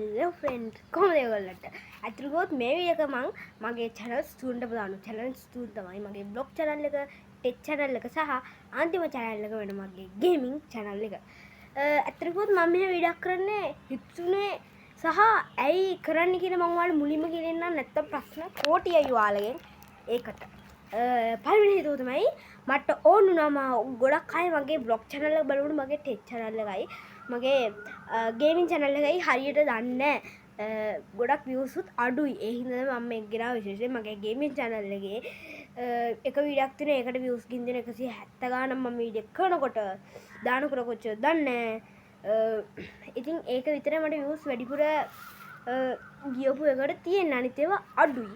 hello friends කොහොමද ඔයගොල්ලන්ට අතට ගොත් මේ වීඩියෝ එක මම මගේ channels තුනට දානවා channels තුන තමයි මගේ blog channel එක tech channel එක සහ අන්තිම channel එක වෙන මගේ gaming channel එක අතට ගොත් මම මේ වීඩියෝ කරන්නේ හිතුනේ සහ ඇයි කරන්න කියලා මම ඔයාලට මුලින්ම කියන්න නැත්තම් ප්‍රශ්න කෝටියයි ඔයාලගෙන් ඒකට පළවෙනි හේතුව තමයි මට ඕන වුණා ගොඩක් අය මගේ blog channel එක බලනකොට මගේ tech channel එකයි මගේ ගේමින් channel එකයි හරියට දන්නේ ගොඩක් views උත් අඩුයි ඒ හින්දා මම මේක ගෙනාවා විශේෂයෙන් මගේ ගේමින් channel එකේ එක වීඩියෝක් තියෙන ඒකට views ගින්දෙන 170 ගානක් මම වීඩියෝ කරනකොට දානකොට කොච්චර දන්නේ ඉතින් ඒක විතරයි මට views වැඩිපුර ගියපු එකට තියෙන අනිත් ඒවා අඩුයි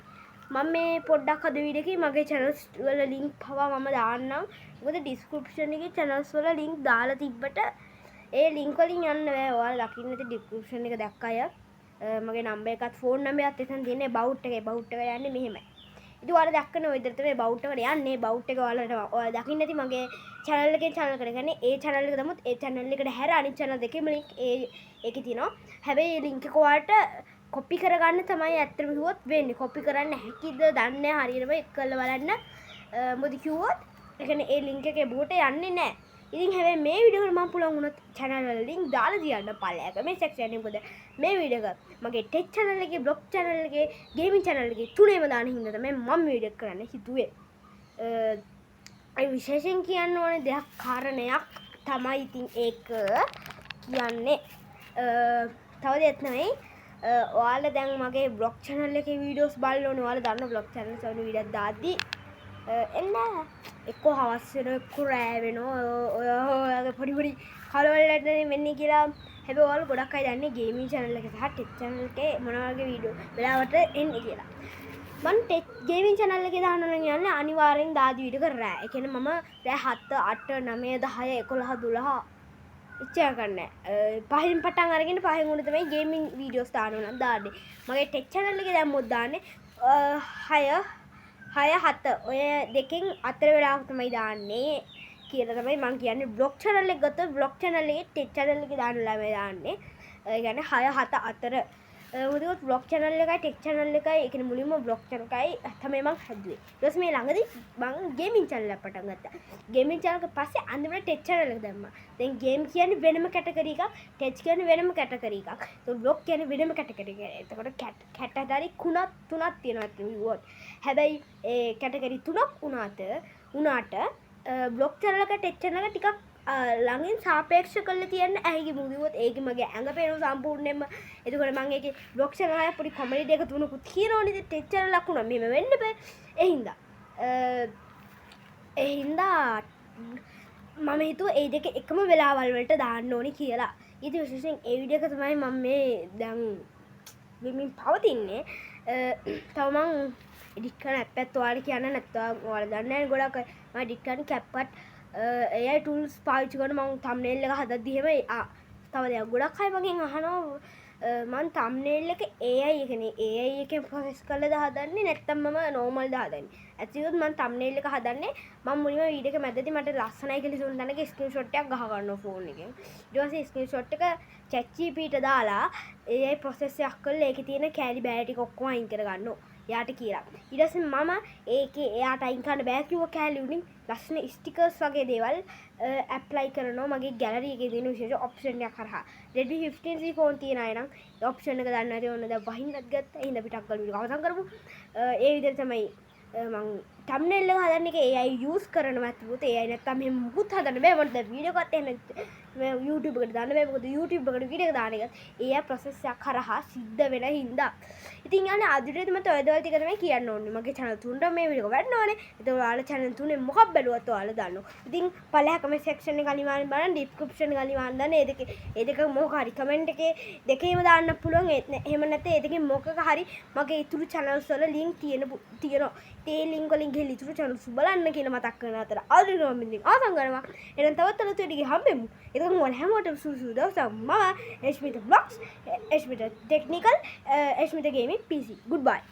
මම මේ පොඩ්ඩක් අද වීඩියෝ එකේ මගේ channels වල link පවා මම දාන්නම් මොකද description එකේ channels වල link දාලා තිබ්බට ඒ link වලින් යන්න බෑ ඔයාලා දකින්න ඇති description එක දැක්ක අය මගේ number එකත් phone number එකත් එතන තියෙන්නේ about එක යන්නේ මෙහෙමයි ඉතින් ඔයාලා දැක්කනේ ඔය විදිහට මේ about එකට යන්නේ about එක ඔයාලා දකින්න ඇති මගේ channel එකෙන් channel එකට ගන්නේ ඒ channel එක තමයි ඒ channel එකට හැර අනිත් channel දෙකේම link ඒකේ තියෙනවා හැබැයි link එක ඔයාලට copy කරගන්න තමයි ඇත්තටම කිව්වොත් වෙන්නේ copy කරන්න හැකිද දන්නේ නැහැ හරියටම එක් කරලා බලන්න මොකද කිව්වොත් ඒ කියන්නේ ඒ link එකේ බෝට යන්නේ නැහැ ඉතින් හැබැයි මේ වීඩියෝ එක මම පුළුවන් වුණොත් channel වල link දාලා තියන්න පල්ලෙහා කමෙන්ට් section එකේ මොකද මේ වීඩියෝ එක මගේ tech channel එකේ blog channel එකේ gaming channel එකේ තුනේම දාන හින්දා තමයි මම වීඩියෝ එක කරන්න හිතුවේ ඒ විශේෂයෙන් කියන්න ඕනේ දෙයක් කාරණයක් තමයි ඉතින් ඒක කියන්නේ තව දෙයක් නෙවෙයි ඔයාලා දැන් මගේ blog channel එකේ videos බලන්න ඕනේ ඔයාලා දන්න blog channel වල වීඩියෝ දාද්දි එන්න එක්කෝ හවස් වෙනවා එක්කෝ රෑ වෙනවා ඔයාගේ පොඩි කලවලට වෙන්නේ කියලා හැබැයි ඔයාලා ගොඩක් අය දන්නේ gaming channel එක සහ tech channel එකේ මොන වගේ වීඩියෝ වෙලාවට එන්නේ කියලා මම tech gaming channel එකේ දාන්න නම් යන්නේ අනිවාර්යෙන් දාදි වීඩියෝ කර රෑ ඒ කියන්නේ මම රෑ 7 8 9 10 11 12 ඉච්චා කරන්නේ පහින් පටන් අරගෙන පහින් උඩ තමයි ගේමින් වීඩියෝස් දානවා නම් දාන්නේ මගේ ටෙක් channel එකේ දැම්මොත් දාන්නේ 6 7 ඔය දෙකෙන් අතර වෙලාවක තමයි දාන්නේ කියලා තමයි මම කියන්නේ blog channel එක ගත්තොත් blog channel එකේ ටෙක් channel එකේ දාන්න ළමයි දාන්නේ ඒ කියන්නේ 6 7 අතර මොකද blog channel එකයි ටෙක් channel එකයි ඒ කියන්නේ මුලින්ම blog channel එකයි තමයි මම හැදුවේ ඊට පස්සේ මේ ළඟදී මම gaming channel එක පටන් ගත්තා gaming channel එක පස්සේ අන්තිමට ටෙක් channel එක දැම්මා දැන් game කියන්නේ වෙනම කැටගරි එකක් ටෙක් කියන්නේ වෙනම කැටගරි එකක් ඒක blog කියන්නේ වෙනම කැටගරි එකක් එතකොට කැටගරි තුනක් තියෙනවා කිව්වොත් හැබැයි ඒ කැටගරි තුනක් උනාට blog channel එක ටෙක් channel එක ටිකක් ළඟින් සාපේක්ෂ කරලා තියන්න ඇයිගේ මුදිවොත් ඒකේ මගේ ඇඟ පේනවා සම්පූර්ණයෙන්ම එතකොට මම ඒකේ blog channel එකේ පොඩි comedy දෙක තුනකුත් කියනෝනේ ඉතින් tech channel එකක් උනා මෙහෙම වෙන්න බෑ ඒ හින්දා මම හිතුවා ඒ දෙක එකම වෙලාවල් වලට දාන්න ඕනේ කියලා ඉතින් විශේෂයෙන් ඒ වීඩියෝ එක තමයි මම මේ දැන් වෙමින් පවතින්නේ තව මම එඩිට් කරන ඇප් එකත් ඔයාලට කියන්න නැත්නම් ඔයාලා දන්නේ නැහැ ගොඩක් අය මම එඩිට් කරන කැප්පත් AI tools පාවිච්චි කරන මම thumbnail එක හදද්දි එහෙම තව දෙයක් ගොඩක් අය මගෙන් අහනවා මම thumbnail එක AI එකනේ AI එකෙන් process කරලාද හදන්නේ නැත්නම් මම normal ද හදන්නේ ඇත්තටම මම thumbnail එක හදන්නේ මම මුලින්ම වීඩියෝ එක මැදදී මට ලස්සනයි කියලා හිතුන තැනක screenshot එකක් ගහ ගන්නවා phone එකෙන් ඊට පස්සේ screenshot එක ChatGPT ට දාලා AI process එකක් කරලා ඒකේ තියෙන කැලි බෑ ටික ඔක්කොම අයින් කර ගන්නවා යාට කියලා ඊට පස්සේ මම ඒකේ එයාට අයින් කරන්න බෑ කිව්ව කැලි උඩින් ලස්සන ස්ටිකර්ස් වගේ දේවල් ඇප්ලයි කරනවා මගේ ගැලරි එකේ තියෙන විශේෂ ඔප්ෂන් එකක් කරහා Redmi 15C ෆෝන් තියන අය නම් ඒ ඔප්ෂන් එක දන්නේ නැති ඕන දැන් වහින්නත් ගත්තා එහෙනම් පිටක් ගන්න විදිහ අවසන් කරමු ඒ විදිහට තමයි මම thumbnail එක හදන්න එක AI use කරනවා ඇත්තට AI නැත්තම් මෙහෙම මුකුත් හදන්න බෑ මට දැන් වීඩියෝ එකත් එහෙම මේ YouTube එකට දාන්න බෑ මොකද YouTube එකට වීඩියෝ එක දාන එක AI process එකක් කරහා සිද්ධ වෙන හින්දා ඉතින් යන්නේ අදිරේදී මට ඔය දේවල් ටික තමයි කියන්න ඕනේ මගේ channel තුනට මේ වීඩියෝ එක වඩන්න ඕනේ ඒතකොට ඔයාලා channel තුනේ මොකක් බැලුවත් ඔයාලා දන්නවා ඉතින් පළහැක මේ section එක අනිවාර්යෙන් බලන්න description එක අනිවාර්යෙන් දාන්න ඒ දෙක මොකක් හරි comment එකේ දෙකේම දාන්න පුළුවන් එහෙම නැත්නම් ඒ දෙකෙන් මොකක හරි මගේ ඉතුරු channels වල link තියෙනවා ඒ link වලින් ගිහලා ඉතුරු channels බලන්න කියලා මතක් කරන අතර අදිරේම ඉතින් ආසම් කරනවා එහෙනම් තවත් අලුත් වීඩියෝ හම්බෙමු ඒක මොන හැමෝටම සුසු දවසක් මම Smith Vlogs Smith Technical Smith Gaming PC goodbye